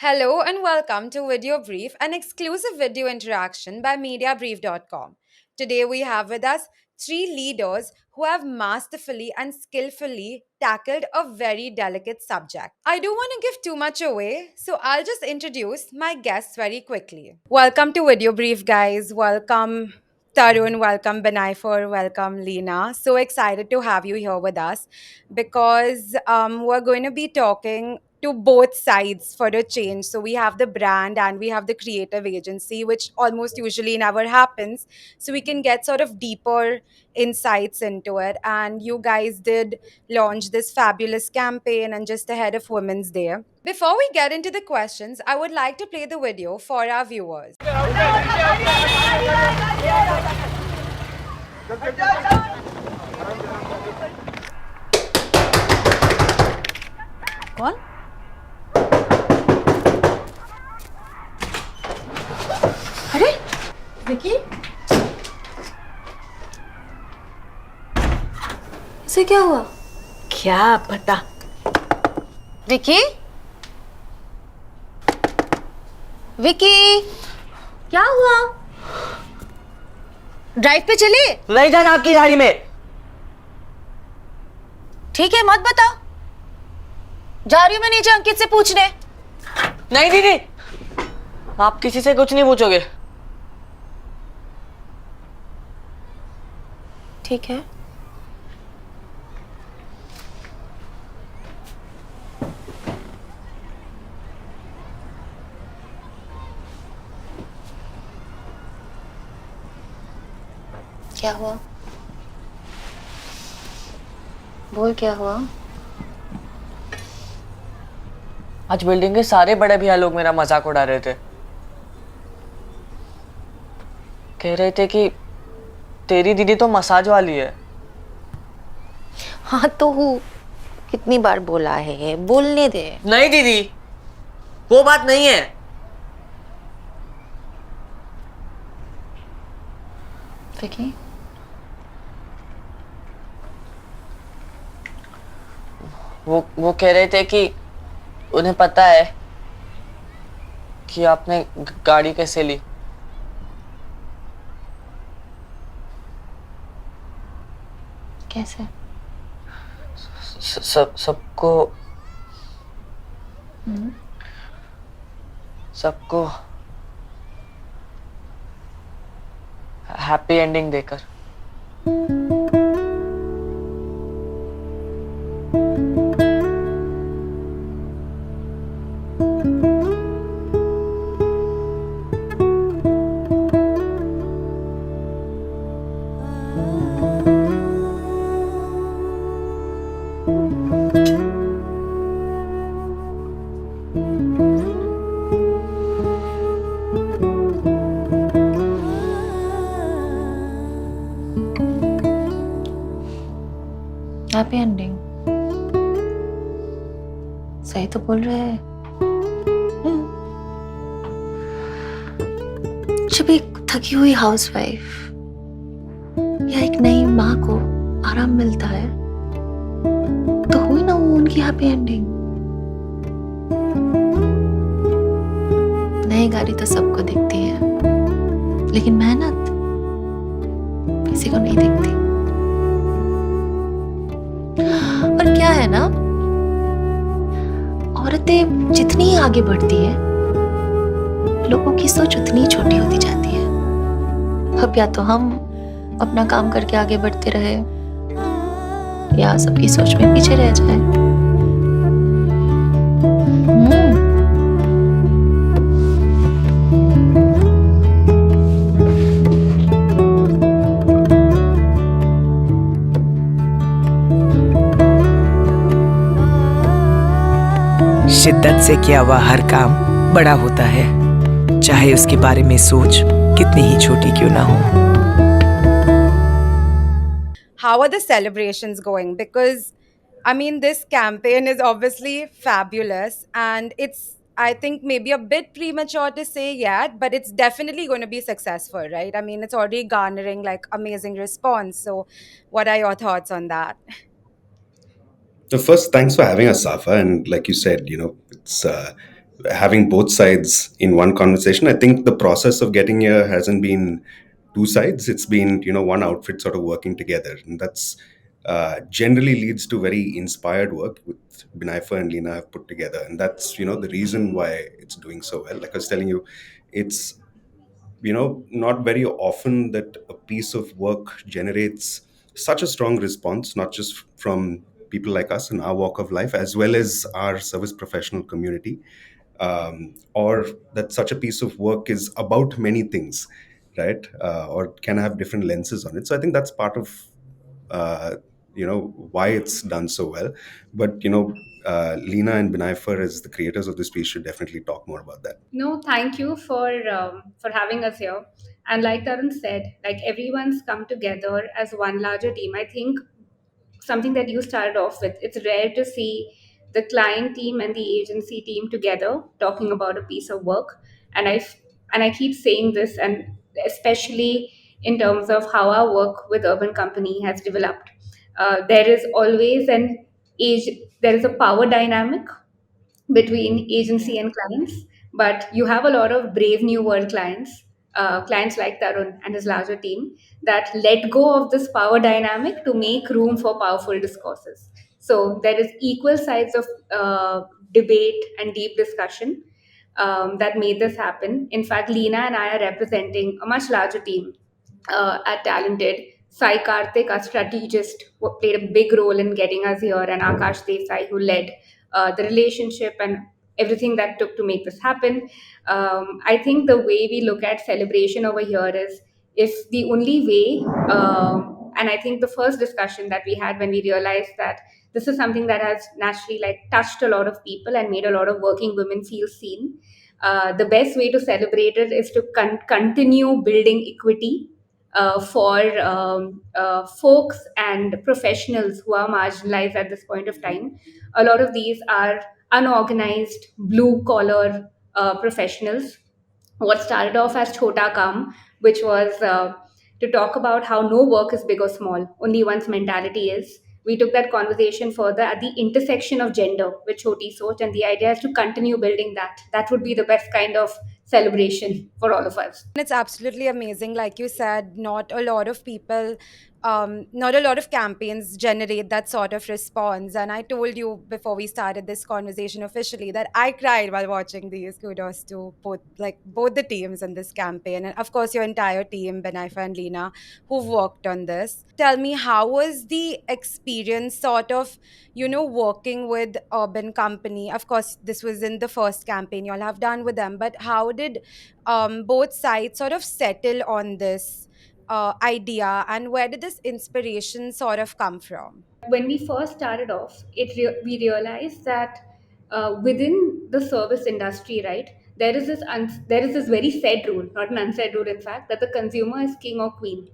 Hello and welcome to VideoBrief, an exclusive video interaction by Mediabrief.com. Today we have with us three leaders who have masterfully and skillfully tackled a very delicate subject. I don't want to give too much away, so I'll just introduce my guests very quickly. Welcome to VideoBrief, guys. Welcome. Tarun, welcome Binaifer, welcome Leena. So excited to have you here with us because we're going to be talking to both sides for a change. So we have the brand and we have the creative agency, which almost usually never happens. So we can get sort of deeper insights into it. And you guys did launch this fabulous campaign and just ahead of Women's Day. Before we get into the questions, I would like to play the video for our viewers. कौन? अरे विकी, इसे क्या हुआ? क्या पता। विकी, विकी, क्या हुआ? Drive पे चले? नहीं जाना आपकी गाड़ी में। ठीक है, मत बताओ। जा रही हूँ मैं नीचे अंकित से पूछने। नहीं दीदी, आप किसी से कुछ नहीं पूछोगे। ठीक है। क्या हुआ? बोल, क्या हुआ? आज बिल्डिंग के सारे बड़े भैया लोग मेरा मजाक उड़ा रहे थे। कह रहे थे कि तेरी दीदी तो मसाज वाली है। हाँ तो हूँ, कितनी बार बोला है, बोलने दे। नहीं दीदी, वो बात नहीं है। विकी, वो कह रहे थे कि उन्हें पता है कि आपने गाड़ी कैसे ली। कैसे? सबको सबको हैप्पी एंडिंग देकर। हैप्पी एंडिंग सही तो बोल रहे हैं। जब एक थकी हुई हाउसवाइफ या एक नई माँ को आराम मिलता है तो हुई ना वो उनकी हैप्पी एंडिंग। नई गाड़ी तो सबको दिखती है, लेकिन मेहनत किसी को नहीं दिखती। और क्या है ना, औरतें जितनी आगे बढ़ती है लोगों की सोच उतनी छोटी होती जाती है। अब या तो हम अपना काम करके आगे बढ़ते रहे या सबकी सोच में पीछे रह जाए। शिद्दत से किया हुआ हर काम बड़ा होता है, चाहे उसके बारे में सोच कितनी ही छोटी क्यों ना हो। How are the celebrations going? Because I mean, this campaign is obviously fabulous, and I think, maybe a bit premature to say yet, but it's definitely going to be successful, right? I mean, it's already garnering like amazing response. So, what are your thoughts on that? So first, thanks for having us, Safa. And like you said, it's having both sides in one conversation. I think the process of getting here hasn't been two sides. It's been, one outfit sort of working together. And that's generally leads to very inspired work with Binaifer and Leena have put together. And that's, the reason why it's doing so well. Like I was telling you, it's not very often that a piece of work generates such a strong response, not just from people like us in our walk of life, as well as our service professional community, or that such a piece of work is about many things, right? Or can have different lenses on it. So I think that's part of why it's done so well. But Leena and Binaifer, as the creators of this piece, should definitely talk more about that. No, thank you for having us here. And like Tarun said, like everyone's come together as one larger team. I think something that you started off with. It's rare to see the client team and the agency team together talking about a piece of work. And I keep saying this, and especially in terms of how our work with Urban Company has developed. There is always an age. There is a power dynamic between agency and clients, but you have a lot of brave new world clients, clients like Tarun and his larger team, that let go of this power dynamic to make room for powerful discourses. So there is equal sides of debate and deep discussion that made this happen. In fact, Leena and I are representing a much larger team at Talented. Sai Karthik, our strategist, played a big role in getting us here, and Akash Desai, who led the relationship and everything that took to make this happen. I think the way we look at celebration over here is, if the only way, and I think the first discussion that we had when we realized that this is something that has naturally like touched a lot of people and made a lot of working women feel seen. The best way to celebrate it is to continue building equity for folks and professionals who are marginalized at this point of time. A lot of these are unorganized, blue collar professionals. What started off as Chhota Kaam, which was to talk about how no work is big or small, only one's mentality is. We took that conversation further at the intersection of gender with Choti Soch, and the idea is to continue building that. That would be the best kind of celebration for all of us. It's absolutely amazing. Like you said, not a lot of campaigns generate that sort of response. And I told you before we started this conversation officially that I cried while watching these. Kudos to both the teams in this campaign, and of course your entire team, Benaifa and Leena, who've worked on this. Tell me, how was the experience, sort of, working with Urban Company? Of course, this was in the first campaign you all have done with them, but how did both sides sort of settle on this idea, and where did this inspiration sort of come from? When we first started off, we realized that within the service industry, right, there is this very said rule, not an unsaid rule, in fact, that the consumer is king or queen,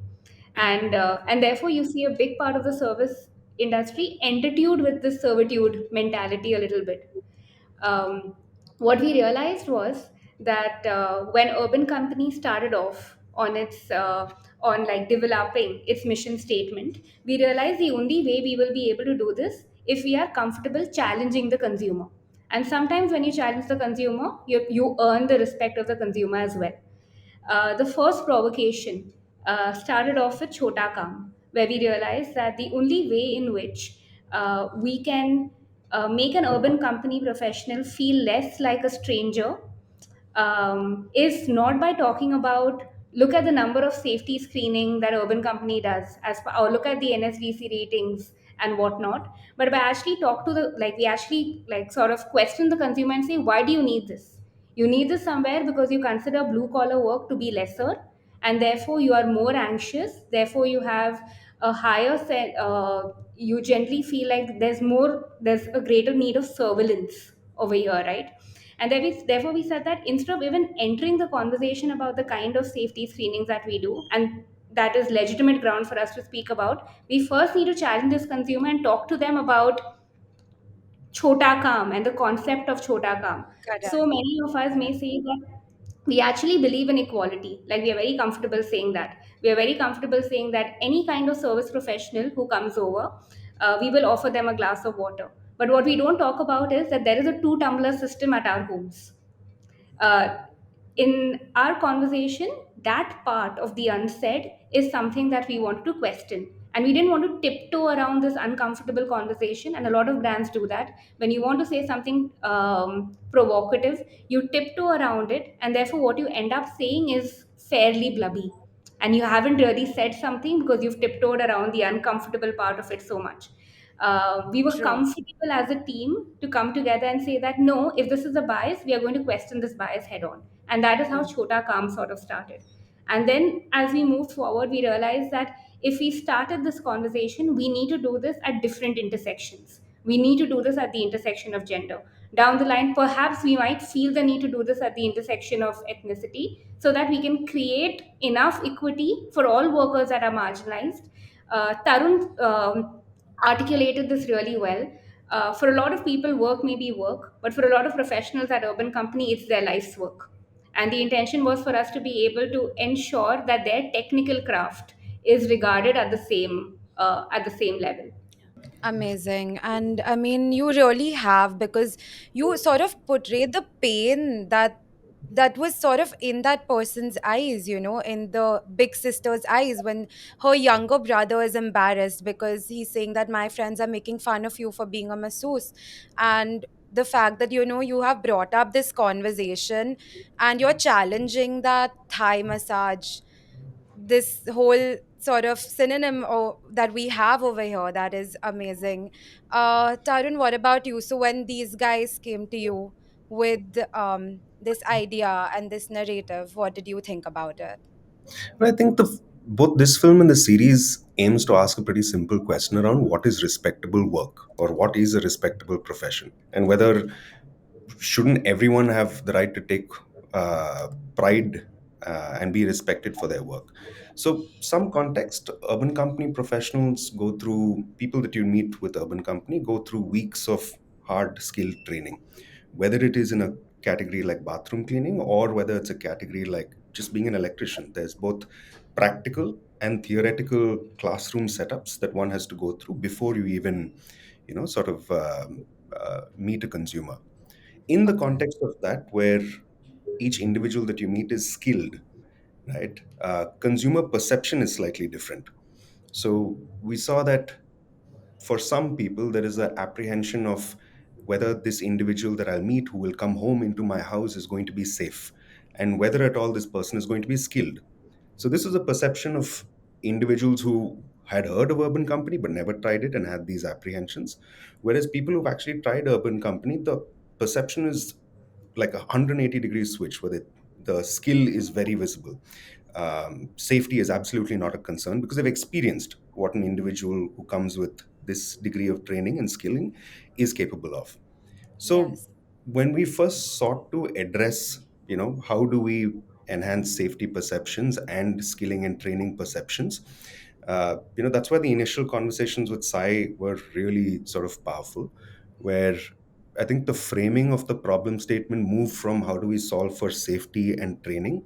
and therefore you see a big part of the service industry entered with this servitude mentality a little bit. um, what we realized was that when Urban Company started off on its on like developing its mission statement, we realized the only way we will be able to do this if we are comfortable challenging the consumer. And sometimes when you challenge the consumer, you earn the respect of the consumer as well. The first provocation started off with Chhota Kaam, where we realized that the only way in which we can make an Urban Company professional feel less like a stranger is not by talking about, look at the number of safety screening that Urban Company does, or look at the NSDC ratings and whatnot, but by actually talk to the, like, we actually like sort of question the consumer and say, why do you need this? You need this somewhere because you consider blue collar work to be lesser, and therefore you are more anxious, therefore you have a higher you generally feel like there's a greater need of surveillance over here, right? And therefore, we said that instead of even entering the conversation about the kind of safety screenings that we do, and that is legitimate ground for us to speak about, we first need to challenge this consumer and talk to them about Chhota Kaam and the concept of Chhota Kaam. So Correct. many of us may say that we actually believe in equality. Like, we are very comfortable saying that. We are very comfortable saying that any kind of service professional who comes over, we will offer them a glass of water. But what we don't talk about is that there is a two tumbler system at our homes. uh, in our conversation, that part of the unsaid is something that we wanted to question. And we didn't want to tiptoe around this uncomfortable conversation. And a lot of brands do that. When you want to say something provocative, you tiptoe around it. And therefore, what you end up saying is fairly blubby. And you haven't really said something because you've tiptoed around the uncomfortable part of it so much. We were True. comfortable as a team to come together and say that no, if this is a bias, we are going to question this bias head on. And that is how Mm. Chhota Kaam sort of started. And then as we moved forward, we realized that if we started this conversation, we need to do this at different intersections. We need to do this at the intersection of gender. Down the line, perhaps we might feel the need to do this at the intersection of ethnicity so that we can create enough equity for all workers that are marginalized. Tarun articulated this really well. For a lot of people, work may be work, but for a lot of professionals at Urban Company, it's their life's work. And the intention was for us to be able to ensure that their technical craft is regarded at the same level. Amazing. And I mean, you really have, because you sort of portray the pain that was sort of in that person's eyes, in the big sister's eyes, when her younger brother is embarrassed because he's saying that my friends are making fun of you for being a masseuse. And the fact that, you have brought up this conversation and you're challenging that Thai massage, this whole sort of synonym that we have over here, that is amazing. Tarun, what about you? So when these guys came to you with this idea and this narrative, what did you think about it? But I think both this film and the series aims to ask a pretty simple question around what is respectable work or what is a respectable profession, and whether shouldn't everyone have the right to take pride and be respected for their work. So some context, urban company professionals go through, people that you meet with urban company go through weeks of hard skill training, whether it is in a category like bathroom cleaning or whether it's a category like just being an electrician. There's both practical and theoretical classroom setups that one has to go through before you even sort of meet a consumer. In the Okay. context of that, where each individual that you meet is skilled, right, consumer perception is slightly different. So we saw that for some people there is an apprehension of whether this individual that I'll meet who will come home into my house is going to be safe, and whether at all this person is going to be skilled. So this is a perception of individuals who had heard of Urban Company but never tried it and had these apprehensions. Whereas people who've actually tried Urban Company, the perception is like a 180 degree switch, where the skill is very visible. Safety is absolutely not a concern because they've experienced what an individual who comes with this degree of training and skilling is capable of. So Yes. when we first sought to address, how do we enhance safety perceptions and skilling and training perceptions, that's why the initial conversations with Sai were really sort of powerful, where I think the framing of the problem statement moved from how do we solve for safety and training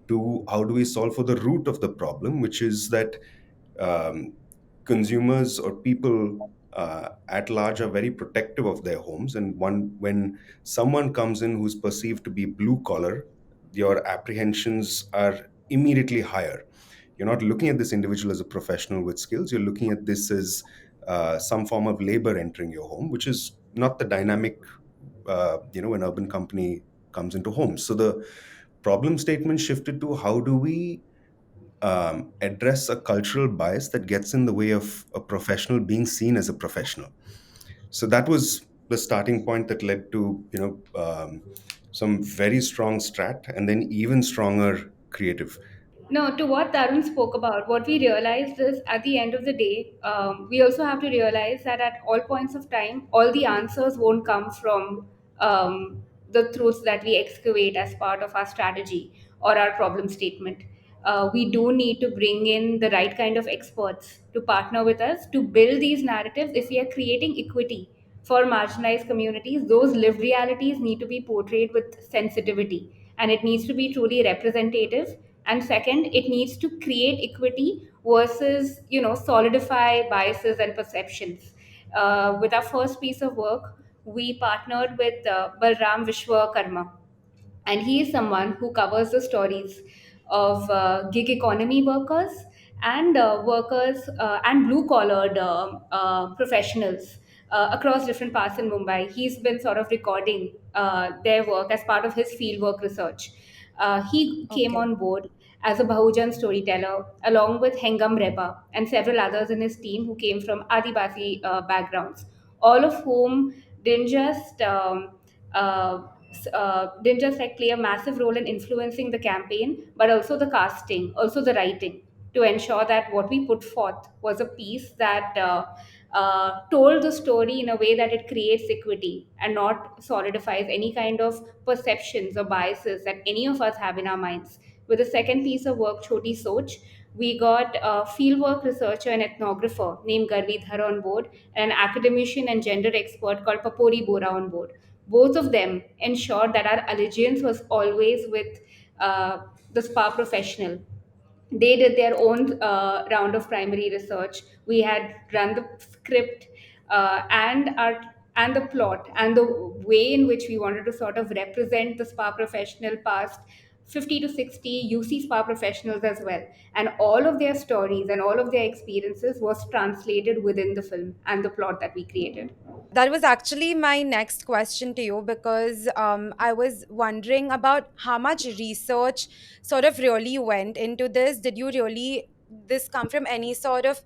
to how do we solve for the root of the problem, which is that um, consumers or people at large are very protective of their homes, and when someone comes in who's perceived to be blue collar, your apprehensions are immediately higher. You're not looking at this individual as a professional with skills, you're looking at this as some form of labor entering your home, which is not the dynamic when urban company comes into homes. So the problem statement shifted to how do we address a cultural bias that gets in the way of a professional being seen as a professional. So that was the starting point that led to some very strong strat and then even stronger creative. No, to what Tarun spoke about, what we realized is at the end of the day, we also have to realize that at all points of time, all the answers won't come from the truths that we excavate as part of our strategy or our problem statement. We do need to bring in the right kind of experts to partner with us to build these narratives. If we are creating equity for marginalized communities, those lived realities need to be portrayed with sensitivity, and it needs to be truly representative. And second, it needs to create equity versus solidify biases and perceptions. With our first piece of work, we partnered with Balram Vishwakarma, and he is someone who covers the stories of gig economy workers and workers and blue collared professionals across different parts in Mumbai. He's been sort of recording their work as part of his fieldwork research. He came Okay. on board as a Bahujan storyteller along with Hengam Reba and several others in his team who came from Adivasi backgrounds, all of whom didn't just didn't just like play a massive role in influencing the campaign, but also the casting, also the writing, to ensure that what we put forth was a piece that told the story in a way that it creates equity and not solidifies any kind of perceptions or biases that any of us have in our minds. With the second piece of work, Choti Soch, we got a fieldwork researcher and ethnographer named Garvi Dhar on board, and an academician and gender expert called Papori Bora on board. Both of them ensured that our allegiance was always with the spa professional. They did their own round of primary research. We had run the script and the plot and the way in which we wanted to sort of represent the spa professional past 50 to 60 UC spa professionals as well. And all of their stories and all of their experiences was translated within the film and the plot that we created. That was actually my next question to you because I was wondering about how much research sort of really went into this. Did you really this come from any sort of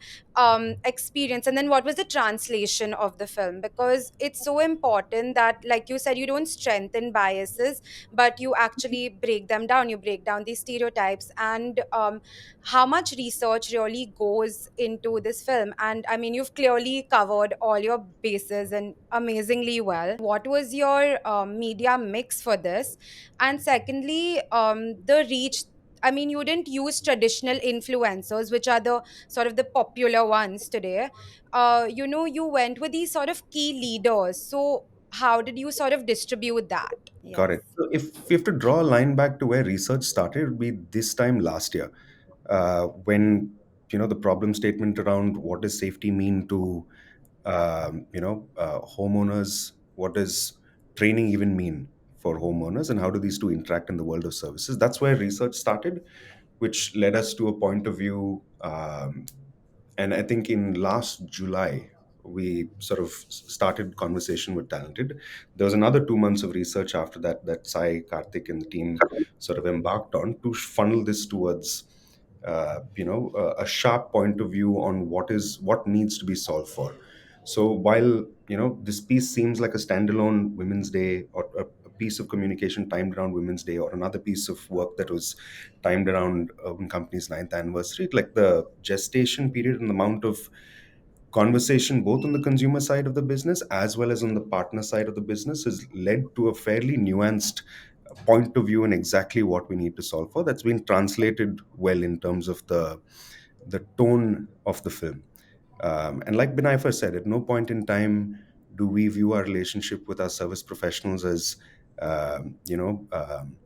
experience, and then what was the translation of the film? Because it's so important that, like you said, you don't strengthen biases, but you actually break them down. You break down these stereotypes, and how much research really goes into this film. And I mean, you've clearly covered all your bases and amazingly well. What was your media mix for this? And secondly, the reach. I mean, you didn't use traditional influencers, which are the sort of the popular ones today. You went with these sort of key leaders. So how did you sort of distribute that? Got Yes. it. So if we have to draw a line back to where research started, it would be this time last year, when the problem statement around what does safety mean to homeowners, what does training even mean for homeowners, and how do these two interact in the world of services? That's where research started, which led us to a point of view. And I think in last July, we sort of started conversation with Talented. There was another 2 months of research after that that Sai, Karthik, and the team sort of embarked on to funnel this towards a sharp point of view on what needs to be solved for. So while this piece seems like a standalone Women's Day, or a piece of communication timed around Women's Day, or another piece of work that was timed around Urban Company's ninth anniversary, like the gestation period and the amount of conversation both on the consumer side of the business as well as on the partner side of the business has led to a fairly nuanced point of view in exactly what we need to solve for. That's been translated well in terms of the tone of the film. And like Binaifer said, at no point in time do we view our relationship with our service professionals as, um, you know, um,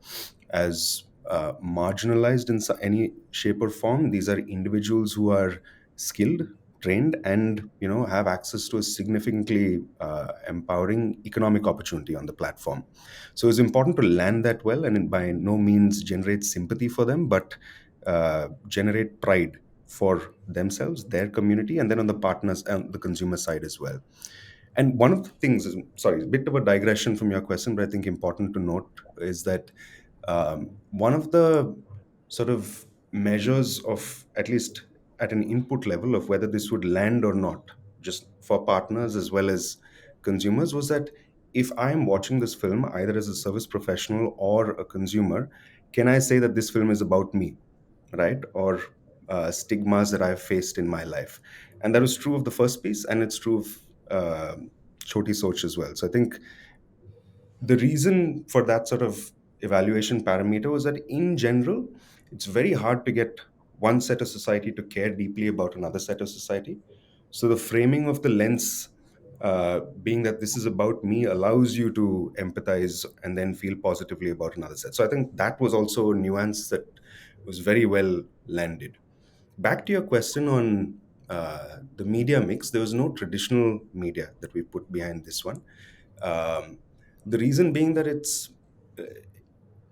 marginalized in any shape or form. These are individuals who are skilled, trained, and have access to a significantly empowering economic opportunity on the platform. So it's important to land that well, and by no means generate sympathy for them, but generate pride for themselves, their community, and then on the partners and the consumer side as well. And one of the things is, sorry, a bit of a digression from your question, but I think important to note is that one of the sort of measures of, at least at an input level, of whether this would land or not, just for partners as well as consumers, was that if I'm watching this film either as a service professional or a consumer, can I say that this film is about me, right? Or stigmas that I've faced in my life. And that was true of the first piece, and it's true of uh, Choti Soch as well. So I think the reason for that sort of evaluation parameter was that in general, it's very hard to get one set of society to care deeply about another set of society. So the framing of the lens, being that this is about me, allows you to empathize and then feel positively about another set. So I think that was also a nuance that was very well landed. Back to your question on the media mix, there was no traditional media that we put behind this one. um, the reason being that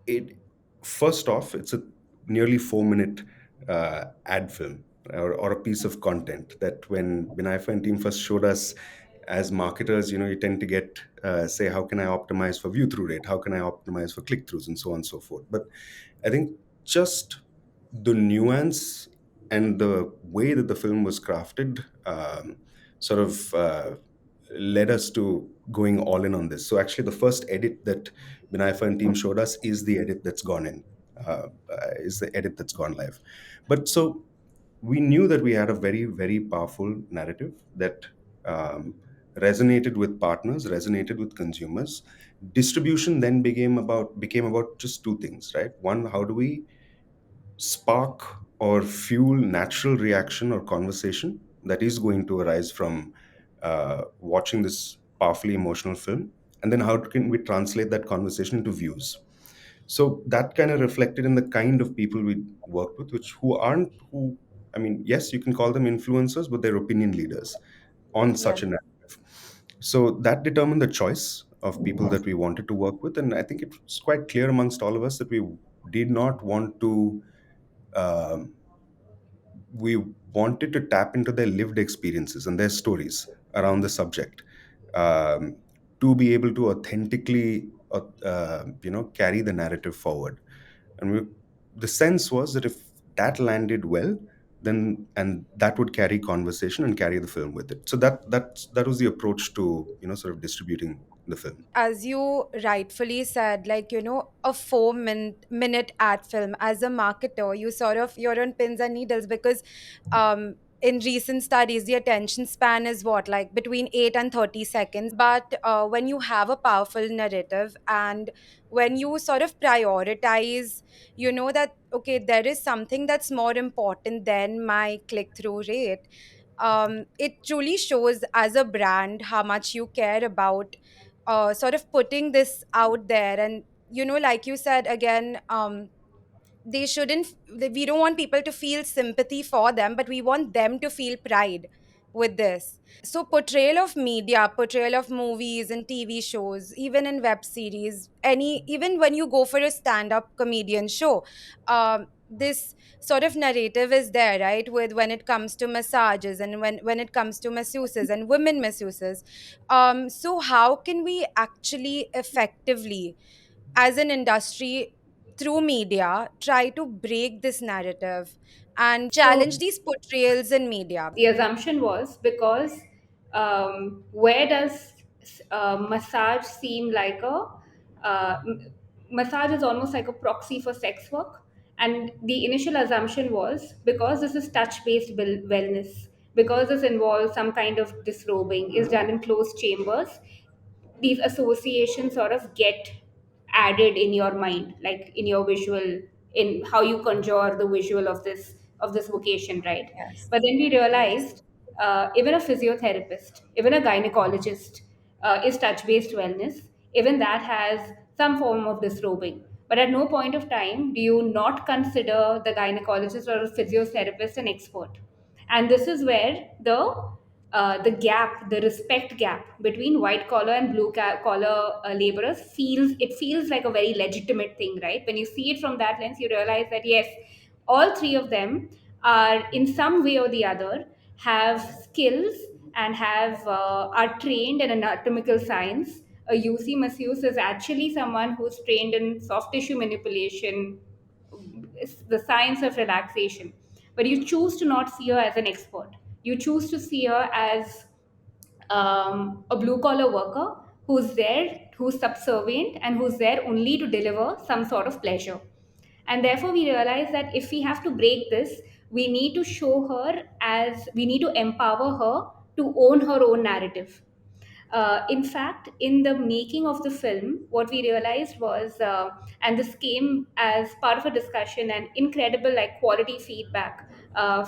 it first off, it's a nearly 4 minute ad film, or a piece of content that when Binaifa and team first showed us as marketers, you tend to get say, how can I optimize for view through rate? How can I optimize for click throughs, and so on and so forth. But I think just the nuance and the way that the film was crafted sort of led us to going all in on this. So actually, the first edit that Binaifa and team showed us is the edit that's gone in, is the edit that's gone live. But so we knew that we had a very, very powerful narrative that resonated with partners, resonated with consumers. Distribution then became about just two things, right? One, how do we spark or fuel natural reaction or conversation that is going to arise from watching this powerfully emotional film, and then how can we translate that conversation into views? So that kind of reflected in the kind of people we worked with, which who aren't who I mean, yes, you can call them influencers, but they're opinion leaders on such Yes. a narrative. So that determined the choice of people that we wanted to work with, and I think it was quite clear amongst all of us that did not want to um, we wanted to tap into their lived experiences and their stories around the subject, um, to be able to authentically carry the narrative forward. And the sense was that if that landed well, then and that would carry conversation and carry the film with it. So that was the approach to sort of distributing the film. As you rightfully said, like, a 4 minute ad film, as a marketer, you're on pins and needles, because in recent studies, the attention span is what, like between 8 and 30 seconds. But when you have a powerful narrative, and when you sort of prioritize, that, okay, there is something that's more important than my click through rate. It truly shows as a brand how much you care about sort of putting this out there. And like you said again, they shouldn't we don't want people to feel sympathy for them, but we want them to feel pride with this. So portrayal of movies and TV shows, even in web series, even when you go for a stand up comedian show, this sort of narrative is there, right? With when it comes to massages, and when it comes to masseuses and women masseuses. So how can we actually effectively, as an industry, through media, try to break this narrative and So challenge these portrayals in media? the assumption was because where does massage seem like a massage is almost like a proxy for sex work, and the initial assumption was because this is touch based wellness, because this involves some kind of disrobing, is done in closed chambers, these associations sort of get added in your mind, like in your visual, in how you conjure the visual of this vocation, right? Yes. But then we Yes. realized even a physiotherapist, even a gynecologist is touch based wellness. Even that has some form of disrobing. But at no point of time do you not consider the gynecologist or a physiotherapist an expert. And this is where the gap, the respect gap between white collar and collar laborers feels like a very legitimate thing, right? When you see it from that lens, you realize that yes, all three of them are in some way or the other have skills and have are trained in anatomical science. A UC masseuse is actually someone who's trained in soft tissue manipulation, the science of relaxation. But you choose to not see her as an expert. You choose to see her as a blue collar worker who's there, who's subservient, and who's there only to deliver some sort of pleasure. And therefore, we realize that if we have to break this, we need to show her as we need to empower her to own her own narrative. In fact, in the making of the film, what we realized was, and this came as part of a discussion and incredible like quality feedback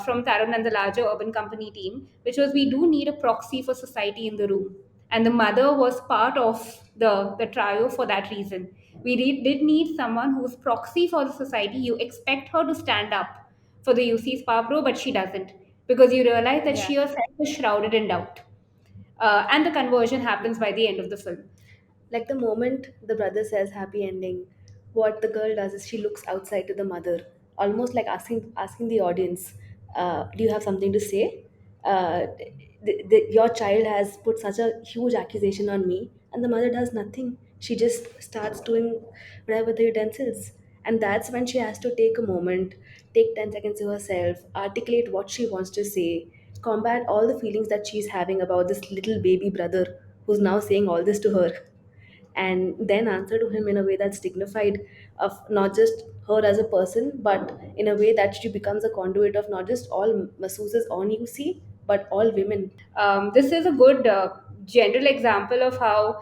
from Tarun and the larger urban company team, which was we do need a proxy for society in the room, and the mother was part of the trio for that reason. We did need someone who's proxy for the society. You expect her to stand up for the UC Spa Pro, but she doesn't, because you realize that Yeah. she herself is shrouded in doubt, and the conversion happens by the end of the film. Like the moment the brother says happy ending, what the girl does is she looks outside to the mother, almost like asking the audience, do you have something to say? Your child has put such a huge accusation on me, and the mother does nothing. She just starts doing whatever the utensils. And that's when she has to take a moment, take 10 seconds to herself, articulate what she wants to say, combat all the feelings that she's having about this little baby brother who's now saying all this to her, and then answer to him in a way that's dignified, of not just her as a person, but in a way that she becomes a conduit of not just all masseuses on UC, but all women. This is a good general example of how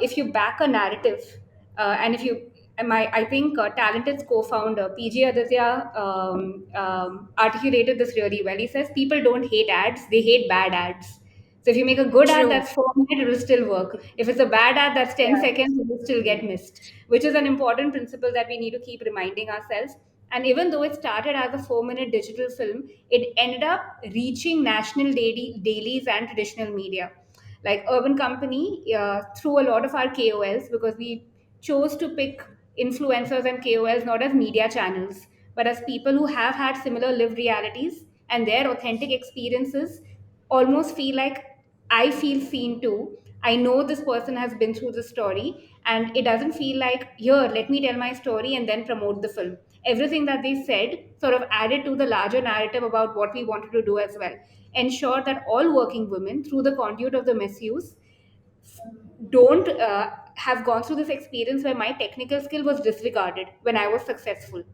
if you back a narrative and if you I think Talented's co-founder PG Aditya articulated this really well. He says people don't hate ads, they hate bad ads. So if you make a good ad True. that's 4 minutes, it will still work. If it's a bad ad that's 10 seconds, it will still get missed, which is an important principle that we need to keep reminding ourselves. And even though it started as a 4 minute digital film, it ended up reaching national dailies and traditional media. Like Urban Company, through a lot of our KOLs, because we chose to pick influencers and KOLs not as media channels, but as people who have had similar lived realities, and their authentic experiences almost feel like I feel seen too. I know this person has been through the story, and it doesn't feel like, here, let me tell my story and then promote the film. Everything that they said sort of added to the larger narrative about what we wanted to do as well. Ensure that all working women, through the conduit of the misuse, don't have gone through this experience where my technical skill was disregarded when I was successful.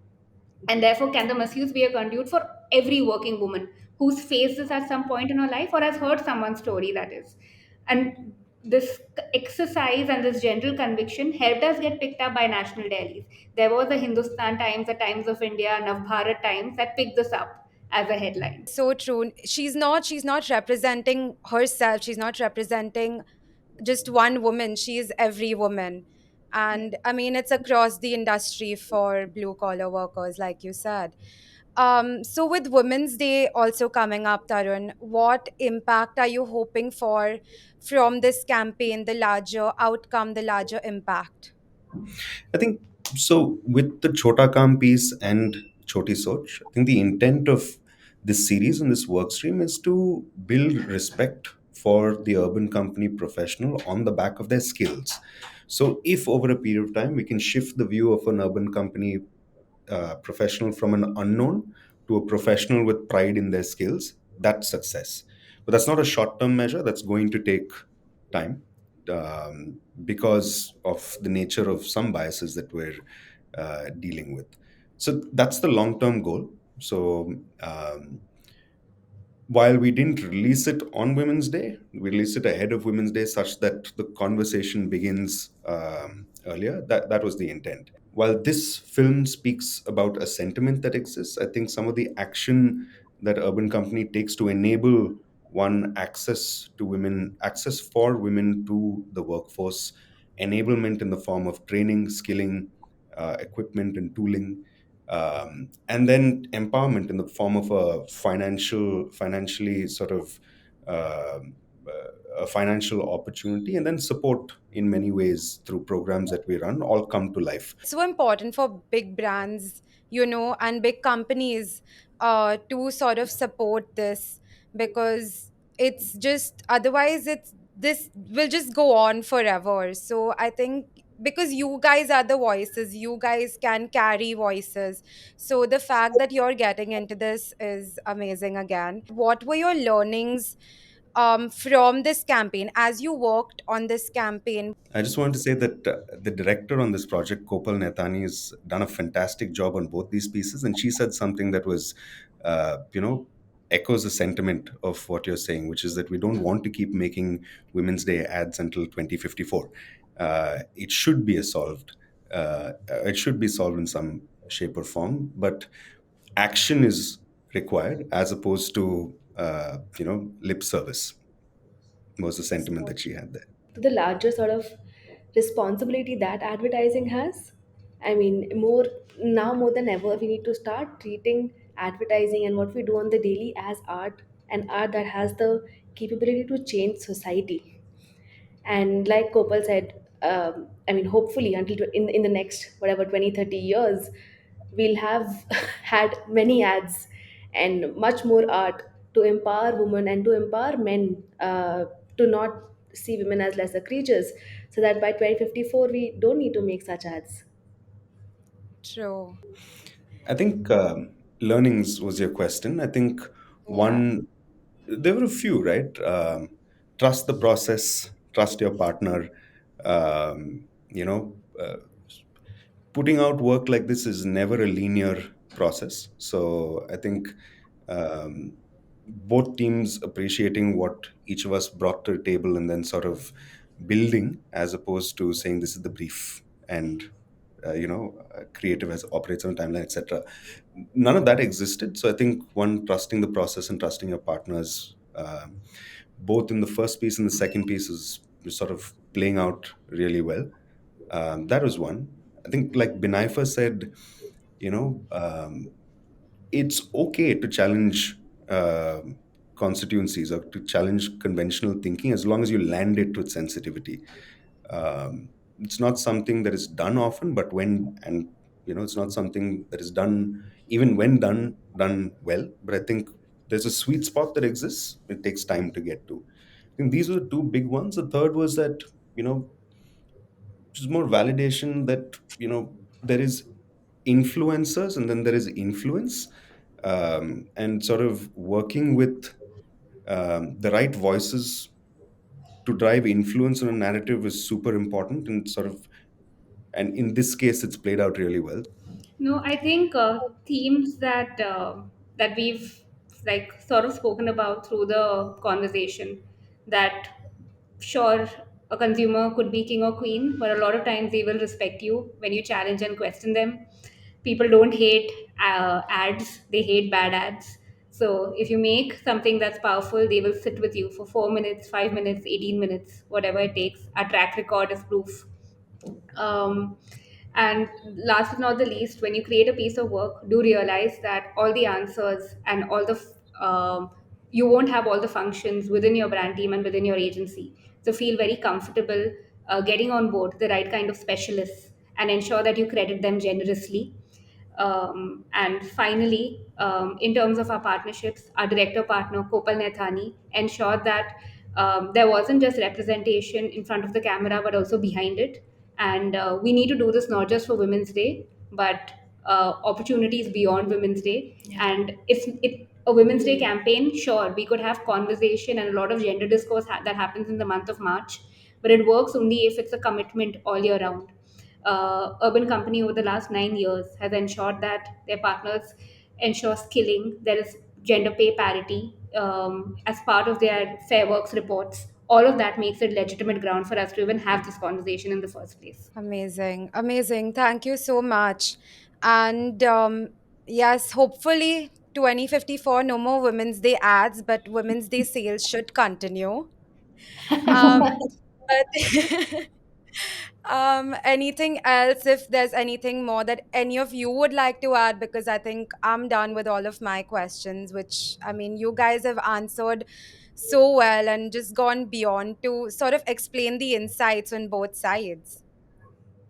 And therefore, can the misuse be a conduit for every working woman who's faced this at some point in her life or has heard someone's story, that is? And this exercise and this general conviction helped us get picked up by national dailies. There was the Hindustan Times, the Times of India, Navbharat Times that picked this up as a headline. So true. She's not representing herself. She's not representing just one woman. She is every woman. And I mean, it's across the industry for blue collar workers, like you said. So with Women's Day also coming up, Tarun, what impact are you hoping for from this campaign, the larger outcome, the larger impact? I think so. With the Chhota Kaam piece and Choti Soch, I think the intent of this series and this work stream is to build respect for the urban company professional on the back of their skills. So, if over a period of time we can shift the view of an urban company professional from an unknown to a professional with pride in their skills, that's success. But that's not a short term measure, that's going to take time because of the nature of some biases that we're dealing with. So that's the long term goal. So while we didn't release it on Women's Day, we released it ahead of Women's Day such that the conversation begins earlier. That was the intent. While this film speaks about a sentiment that exists, I think some of the action that Urban Company takes to enable one access to women, access for women to the workforce, enablement in the form of training, skilling, equipment, and tooling, and then empowerment in the form of a financially sort of a financial opportunity, and then support in many ways through programs that we run, all come to life. So important for big brands, and big companies to sort of support this, because it's just otherwise it's this will just go on forever. So I think because you guys are the voices, you guys can carry voices. So the fact that you're getting into this is amazing again. What were your learnings from this campaign as you worked on this campaign? I just want to say that the director on this project, Kopal Netani, has done a fantastic job on both these pieces. And she said something that was, echoes the sentiment of what you're saying, which is that we don't want to keep making Women's Day ads until 2054. It should be solved. It should be solved in some shape or form, but action is required as opposed to, lip service was the sentiment that she had there. To the larger sort of responsibility that advertising has. I mean, more than ever, we need to start treating advertising and what we do on the daily as art, and art that has the capability to change society. And like Kopal said, I mean, hopefully, until in the next whatever 20-30 years, we'll have had many ads and much more art to empower women and to empower men, to not see women as lesser creatures, so that by 2054 we don't need to make such ads. True. I think learnings was your question. I think Yeah. one, there were a few, right? Trust the process, trust your partner. You know, putting out work like this is never a linear process. So I think um, both teams appreciating what each of us brought to the table and then sort of building, as opposed to saying this is the brief and creative as operates on a timeline, etc. None of that existed. So I think one, trusting the process and trusting your partners, both in the first piece and the second piece, is sort of playing out really well. That was one. I think, like Binaifer said, you know, it's okay to challenge constituencies or to challenge conventional thinking as long as you land it with sensitivity. It's not something that is done often, but when, and it's not something that is done, even when done well. But I think there's a sweet spot that exists. It takes time to get to. I think these were the two big ones. The third was that, you know just more validation that there is influencers and then there is influence, and sort of working with the right voices to drive influence on a narrative is super important, and and in this case it's played out really well. No, I think themes that we've like sort of spoken about through the conversation, that sure, a consumer could be king or queen, but a lot of times they will respect you when you challenge and question them. People don't hate ads; they hate bad ads. So if you make something that's powerful, they will sit with you for 4 minutes, 5 minutes, 18 minutes, whatever it takes. Our track record is proof. um, and last but not the least, when you create a piece of work, do realize that all the answers and all you won't have all the functions within your brand team and within your agency. So feel very comfortable getting on board the right kind of specialists and ensure that you credit them generously. And finally, in terms of our partnerships, our director partner, Kopal Nethani, ensured that there wasn't just representation in front of the camera, but also behind it. And we need to do this not just for Women's Day, but opportunities beyond Women's Day. Yeah. And if it a Women's Day campaign, sure, we could have conversation and a lot of gender discourse that happens in the month of March, but it works only if it's a commitment all year round. Urban Company over the last 9 years has ensured that their partners ensure skilling. There is gender pay parity as part of their Fair Works reports. All of that makes it legitimate ground for us to even have this conversation in the first place. Amazing. Amazing. Thank you so much. And yes, hopefully 2054, no more Women's Day ads, but Women's Day sales should continue. Um, but anything else, if there's anything more that any of you would like to add, because I think I'm done with all of my questions, which I mean, you guys have answered so well and just gone beyond to sort of explain the insights on both sides.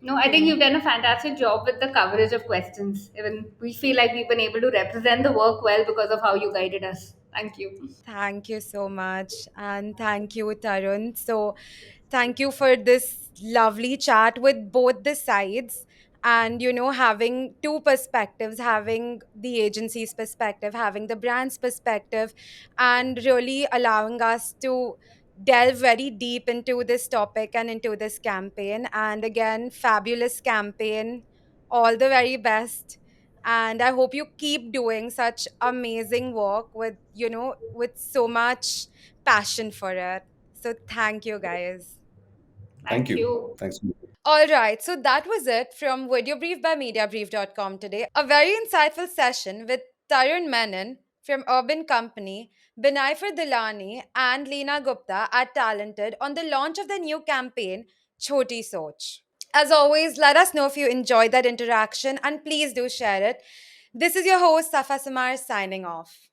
No, I think you've done a fantastic job with the coverage of questions. Even we feel like we've been able to represent the work well because of how you guided us. Thank you. Thank you so much. And thank you, Tarun. So, thank you for this lovely chat with both the sides. And, having two perspectives, having the agency's perspective, having the brand's perspective, and really allowing us to delve very deep into this topic and into this campaign. And again, fabulous campaign. All the very best, and I hope you keep doing such amazing work with with so much passion for it. So thank you, guys. Thank Thank you. you. Thanks. All right, so that was it from VideoBrief by Mediabrief.com today. A very insightful session with Tarun Menon from Urban Company, Binaifer Dulani, and Leena Gupta are talented on the launch of the new campaign, Choti Soch. As always, let us know if you enjoyed that interaction and please do share it. This is your host, Safa Soomar, signing off.